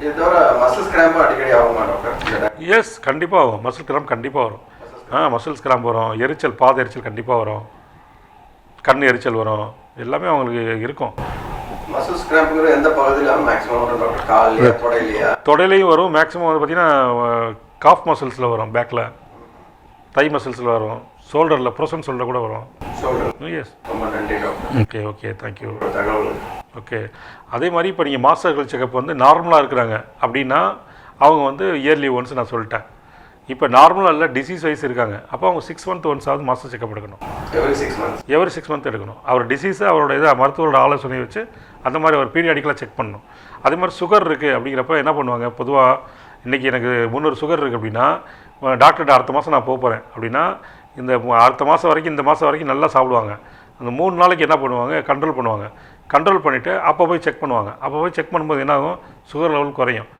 இது தவிர மசில்ஸ் கிராம்பு அடிக்கடி ஆகுமா டாக்டர்? எஸ், கண்டிப்பாக ஆகும். மசில் கிராம்ப் கண்டிப்பாக வரும். மசில்ஸ் கிராம்ப் வரும், எரிச்சல், பாத எரிச்சல் கண்டிப்பாக வரும், கண் எரிச்சல் வரும், எல்லாமே அவங்களுக்கு இருக்கும். மசில்ஸ் கிராம்ப்ங்கிற எந்த பகுதியில் மேக்ஸிமம் வரும் டாக்டர்? கால்லையா, தொடையிலையா? தொடையிலையும் வரும். மேக்ஸிமம் வந்து பார்த்திங்கன்னா காஃப் மசில்ஸில் வரும், பேக்கில், தை மசில்ஸில் வரும், ஷோல்டரில், ப்ரோசன் ஷோல்டர் கூட வரும். எஸ். ரொம்ப நன்றி டாக்டர். Okay okay, thank you. தகவல். ஓகே. அதே மாதிரி இப்போ நீங்கள் மாஸ்டர் செக்கப் வந்து நார்மலாக இருக்கிறாங்க அப்படின்னா அவங்க வந்து இயர்லி ஒன்ஸ் நான் சொல்லிட்டேன். இப்போ நார்மலாக இல்லை, டிசீஸ் வைஸ் இருக்காங்க, அப்போ அவங்க 6 month ஒன்ஸாவது மாஸ்டர் செக்கப் எடுக்கணும். எவ்ரி 6 month எடுக்கணும். அவர் டிசீஸை அவரோட இதை மருத்துவரோட ஆலோசனையை வச்சு அந்த மாதிரி அவர் பீரியாடிக்கலாக செக் பண்ணணும். அதே மாதிரி சுகர் இருக்குது அப்படிங்கிறப்ப என்ன பண்ணுவாங்க, பொதுவாக இன்றைக்கி எனக்கு 300 சுகர் இருக்குது அப்படின்னா டாக்டர்கிட்ட அடுத்த மாதம் நான் போகிறேன் அப்படின்னா இந்த அடுத்த மாதம் வரைக்கும், இந்த மாதம் வரைக்கும் நல்லா சாப்பிடுவாங்க. அந்த 3 நாளைக்கு என்ன பண்ணுவாங்க, கண்ட்ரோல் பண்ணுவாங்க. கண்ட்ரோல் பண்ணிவிட்டு அப்போ போய் செக் பண்ணுவாங்க. அப்போ போய் செக் பண்ணும்போது என்ன ஆகும், சுகர் லெவல் குறையும்.